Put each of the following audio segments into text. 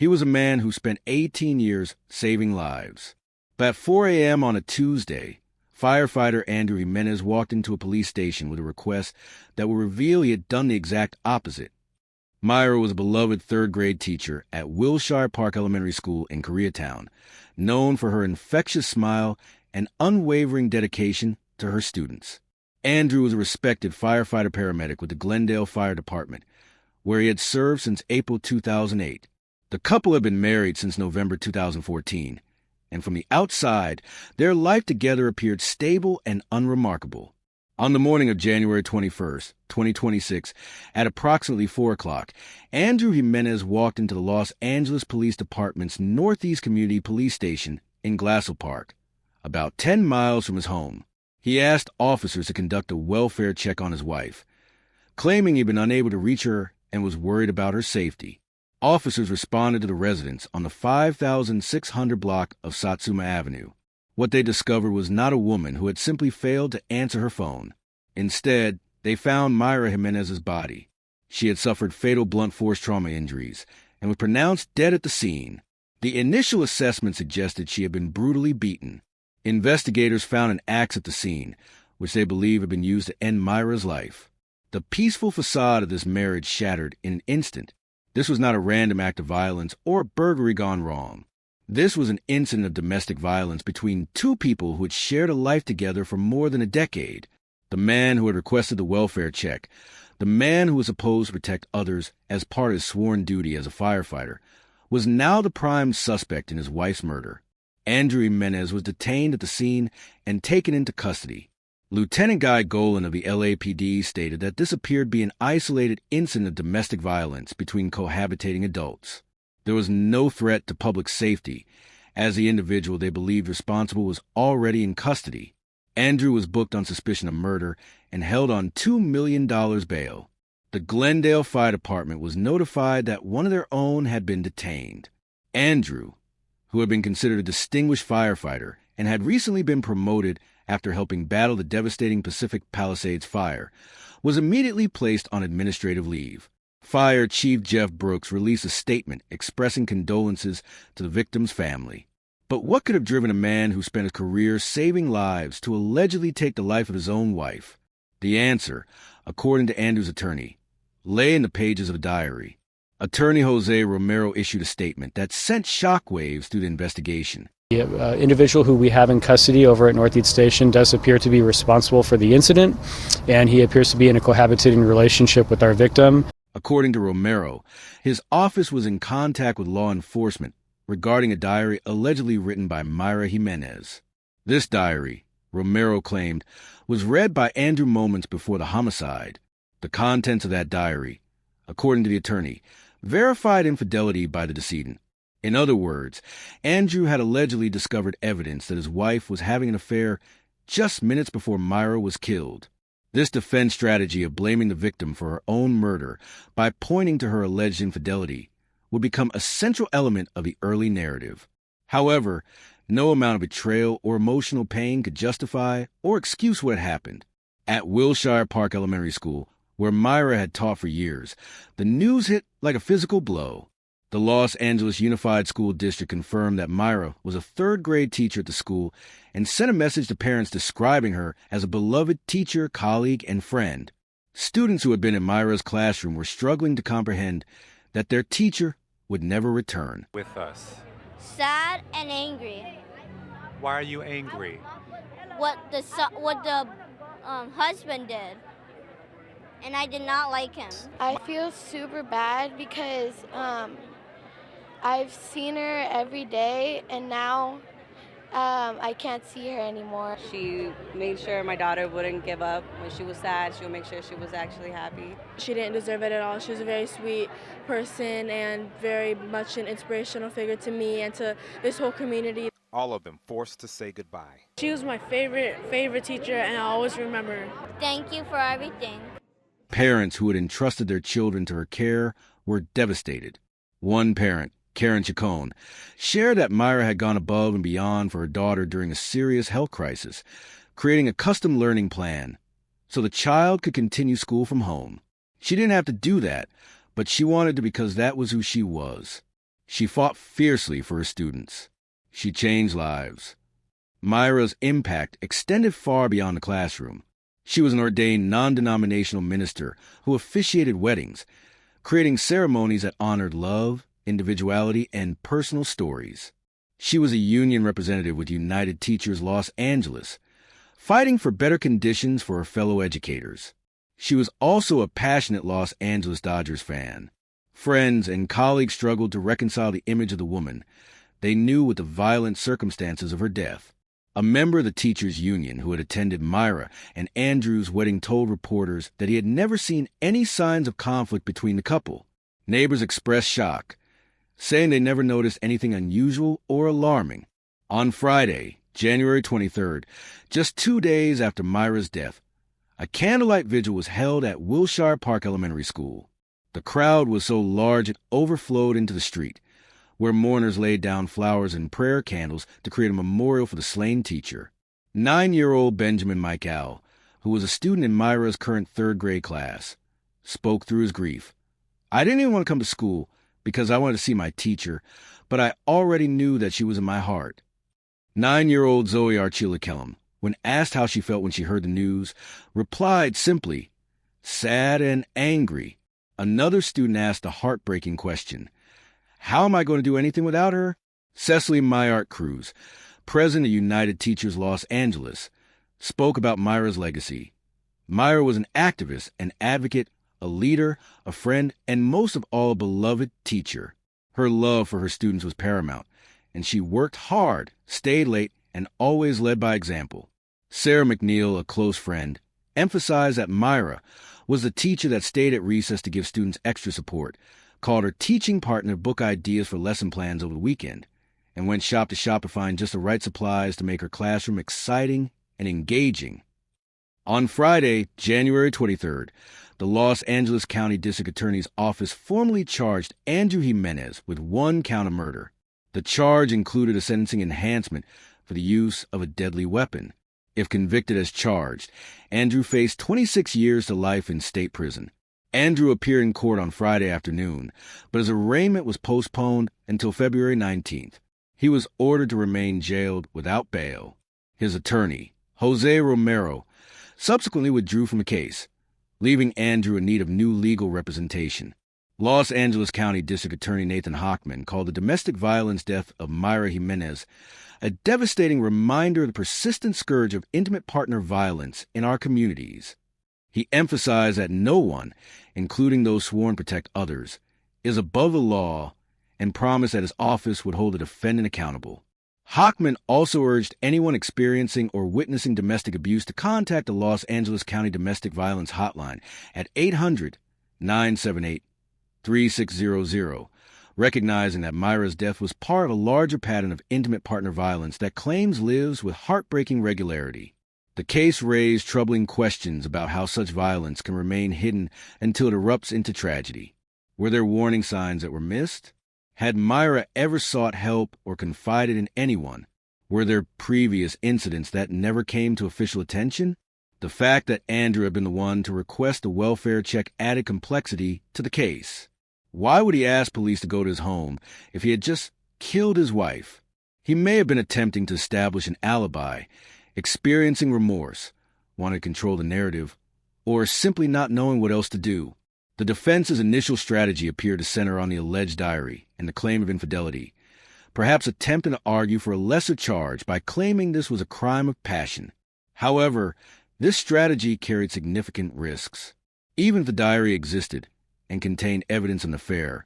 He was a man who spent 18 years saving lives. But at 4 a.m. on a Tuesday, firefighter Andrew Jimenez walked into a police station with a request that would reveal he had done the exact opposite. Mayra was a beloved third-grade teacher at Wilshire Park Elementary School in Koreatown, known for her infectious smile and unwavering dedication to her students. Andrew was a respected firefighter-paramedic with the Glendale Fire Department, where he had served since April 2008. The couple had been married since November 2014, and from the outside, their life together appeared stable and unremarkable. On the morning of January 21st, 2026, at approximately 4 o'clock, Andrew Jimenez walked into the Los Angeles Police Department's Northeast Community Police Station in Glassell Park, about 10 miles from his home. He asked officers to conduct a welfare check on his wife, claiming he'd been unable to reach her and was worried about her safety. Officers responded to the residence on the 5600 block of Satsuma Avenue. What they discovered was not a woman who had simply failed to answer her phone. Instead, they found Mayra Jimenez's body. She had suffered fatal blunt force trauma injuries and was pronounced dead at the scene. The initial assessment suggested she had been brutally beaten. Investigators found an axe at the scene, which they believe had been used to end Mayra's life. The peaceful facade of this marriage shattered in an instant. This was not a random act of violence or burglary gone wrong. This was an incident of domestic violence between two people who had shared a life together for more than a decade. The man who had requested the welfare check, the man who was supposed to protect others as part of his sworn duty as a firefighter, was now the prime suspect in his wife's murder. Andrew Jimenez was detained at the scene and taken into custody. Lieutenant Guy Golan of the LAPD stated that this appeared to be an isolated incident of domestic violence between cohabitating adults. There was no threat to public safety, as the individual they believed responsible was already in custody. Andrew was booked on suspicion of murder and held on $2 million bail. The Glendale Fire Department was notified that one of their own had been detained. Andrew, who had been considered a distinguished firefighter and had recently been promoted after helping battle the devastating Pacific Palisades fire, was immediately placed on administrative leave. Fire Chief Jeff Brooks released a statement expressing condolences to the victim's family. But what could have driven a man who spent his career saving lives to allegedly take the life of his own wife? The answer, according to Andrew's attorney, lay in the pages of a diary. Attorney Jose Romero issued a statement that sent shockwaves through the investigation. The individual who we have in custody over at Northeast Station does appear to be responsible for the incident, and he appears to be in a cohabitating relationship with our victim. According to Romero, his office was in contact with law enforcement regarding a diary allegedly written by Mayra Jimenez. This diary, Romero claimed, was read by Andrew moments before the homicide. The contents of that diary, according to the attorney, verified infidelity by the decedent. In other words, Andrew had allegedly discovered evidence that his wife was having an affair just minutes before Mayra was killed. This defense strategy of blaming the victim for her own murder by pointing to her alleged infidelity would become a central element of the early narrative. However, no amount of betrayal or emotional pain could justify or excuse what had happened. At Wilshire Park Elementary School, where Mayra had taught for years, the news hit like a physical blow. The Los Angeles Unified School District confirmed that Mayra was a third-grade teacher at the school and sent a message to parents describing her as a beloved teacher, colleague, and friend. Students who had been in Mayra's classroom were struggling to comprehend that their teacher would never return. With us. Sad and angry. Why are you angry? What the husband did. And I did not like him. I feel super bad because I've seen her every day, and now I can't see her anymore. She made sure my daughter wouldn't give up. When she was sad, she would make sure she was actually happy. She didn't deserve it at all. She was a very sweet person and very much an inspirational figure to me and to this whole community. All of them forced to say goodbye. She was my favorite teacher, and I'll always remember her. Thank you for everything. Parents who had entrusted their children to her care were devastated. One parent, Karen Chacon, shared that Mayra had gone above and beyond for her daughter during a serious health crisis, creating a custom learning plan so the child could continue school from home. She didn't have to do that, but she wanted to because that was who she was. She fought fiercely for her students. She changed lives. Mayra's impact extended far beyond the classroom. She was an ordained non-denominational minister who officiated weddings, creating ceremonies that honored love, individuality, and personal stories. She was a union representative with United Teachers Los Angeles, fighting for better conditions for her fellow educators. She was also a passionate Los Angeles Dodgers fan. Friends and colleagues struggled to reconcile the image of the woman they knew with the violent circumstances of her death. A member of the teachers' union who had attended Mayra and Andrew's wedding told reporters that he had never seen any signs of conflict between the couple. Neighbors expressed shock, saying they never noticed anything unusual or alarming. On Friday, January 23rd, just 2 days after Mayra's death, a candlelight vigil was held at Wilshire Park Elementary School. The crowd was so large it overflowed into the street, where mourners laid down flowers and prayer candles to create a memorial for the slain teacher. 9-year-old Benjamin Michael, who was a student in Mayra's current third-grade class, spoke through his grief. "I didn't even want to come to school because I wanted to see my teacher, but I already knew that she was in my heart." 9-year-old Zoe Archila-Kellum, when asked how she felt when she heard the news, replied simply, "Sad and angry." Another student asked a heartbreaking question: "How am I going to do anything without her?" Cecily Mayart Cruz, president of United Teachers Los Angeles, spoke about Mayra's legacy. Mayra was an activist, an advocate, a leader, a friend, and most of all, a beloved teacher. Her love for her students was paramount, and she worked hard, stayed late, and always led by example. Sarah McNeil, a close friend, emphasized that Mayra was the teacher that stayed at recess to give students extra support, called her teaching partner to book ideas for lesson plans over the weekend, and went shop to shop to find just the right supplies to make her classroom exciting and engaging. On Friday, January 23rd, the Los Angeles County District Attorney's Office formally charged Andrew Jimenez with 1 count of murder. The charge included a sentencing enhancement for the use of a deadly weapon. If convicted as charged, Andrew faced 26 years to life in state prison. Andrew appeared in court on Friday afternoon, but his arraignment was postponed until February 19th. He was ordered to remain jailed without bail. His attorney, Jose Romero, subsequently withdrew from the case, leaving Andrew in need of new legal representation. Los Angeles County District Attorney Nathan Hochman called the domestic violence death of Mayra Jimenez a devastating reminder of the persistent scourge of intimate partner violence in our communities. He emphasized that no one, including those sworn to protect others, is above the law, and promised that his office would hold the defendant accountable. Hochman also urged anyone experiencing or witnessing domestic abuse to contact the Los Angeles County Domestic Violence Hotline at 800-978-3600, recognizing that Mayra's death was part of a larger pattern of intimate partner violence that claims lives with heartbreaking regularity. The case raised troubling questions about how such violence can remain hidden until it erupts into tragedy. Were there warning signs that were missed? Had Mayra ever sought help or confided in anyone? Were there previous incidents that never came to official attention? The fact that Andrew had been the one to request a welfare check added complexity to the case. Why would he ask police to go to his home if he had just killed his wife? He may have been attempting to establish an alibi, experiencing remorse, wanting to control the narrative, or simply not knowing what else to do. The defense's initial strategy appeared to center on the alleged diary and the claim of infidelity, perhaps attempting to argue for a lesser charge by claiming this was a crime of passion. However, this strategy carried significant risks. Even if the diary existed and contained evidence of an affair,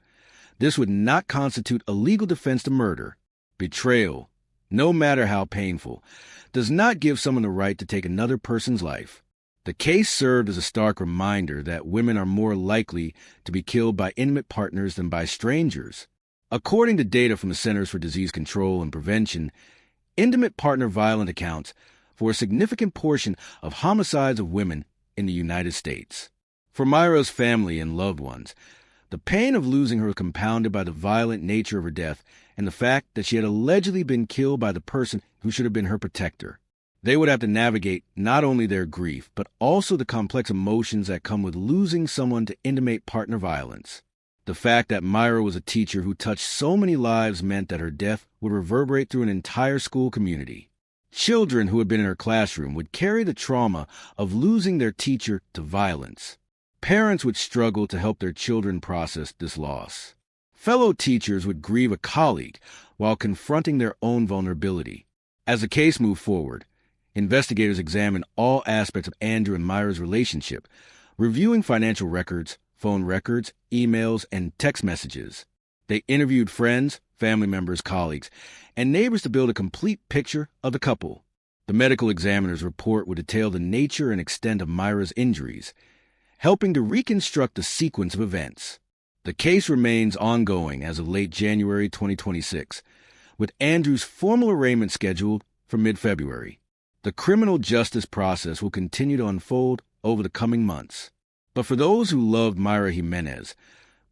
this would not constitute a legal defense to murder. Betrayal, no matter how painful, does not give someone the right to take another person's life. The case served as a stark reminder that women are more likely to be killed by intimate partners than by strangers. According to data from the Centers for Disease Control and Prevention, intimate partner violence accounts for a significant portion of homicides of women in the United States. For Mayra's family and loved ones, the pain of losing her was compounded by the violent nature of her death and the fact that she had allegedly been killed by the person who should have been her protector. They would have to navigate not only their grief, but also the complex emotions that come with losing someone to intimate partner violence. The fact that Mayra was a teacher who touched so many lives meant that her death would reverberate through an entire school community. Children who had been in her classroom would carry the trauma of losing their teacher to violence. Parents would struggle to help their children process this loss. Fellow teachers would grieve a colleague while confronting their own vulnerability. As the case moved forward, investigators examined all aspects of Andrew and Mayra's relationship, reviewing financial records, phone records, emails, and text messages. They interviewed friends, family members, colleagues, and neighbors to build a complete picture of the couple. The medical examiner's report would detail the nature and extent of Mayra's injuries, helping to reconstruct the sequence of events. The case remains ongoing as of late January 2026, with Andrew's formal arraignment scheduled for mid-February. The criminal justice process will continue to unfold over the coming months. But for those who loved Mayra Jimenez,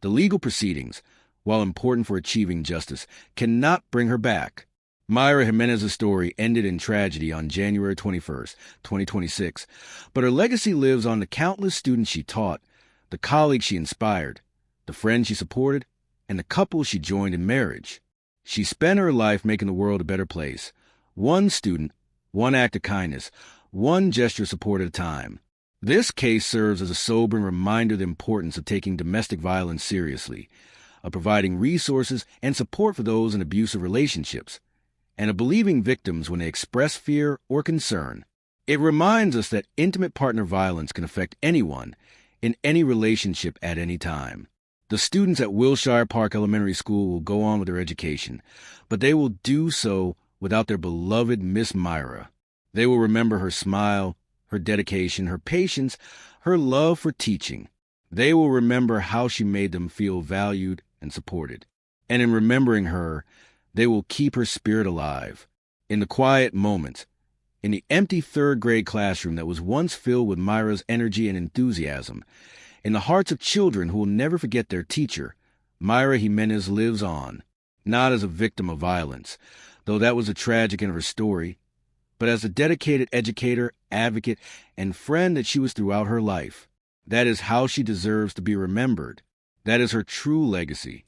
the legal proceedings, while important for achieving justice, cannot bring her back. Mayra Jimenez's story ended in tragedy on January 21st, 2026, but her legacy lives on the countless students she taught, the colleagues she inspired, the friends she supported, and the couples she joined in marriage. She spent her life making the world a better place, one student, one act of kindness, one gesture of support at a time. This case serves as a sobering reminder of the importance of taking domestic violence seriously, of providing resources and support for those in abusive relationships, and of believing victims when they express fear or concern. It reminds us that intimate partner violence can affect anyone in any relationship at any time. The students at Wilshire Park Elementary School will go on with their education, but they will do so without their beloved Miss Mayra. They will remember her smile, her dedication, her patience, her love for teaching. They will remember how she made them feel valued and supported. And in remembering her, they will keep her spirit alive. In the quiet moments, in the empty third-grade classroom that was once filled with Mayra's energy and enthusiasm, in the hearts of children who will never forget their teacher, Mayra Jimenez lives on, not as a victim of violence, though that was the tragic end of her story, but as a dedicated educator, advocate, and friend that she was throughout her life. That is how she deserves to be remembered. That is her true legacy.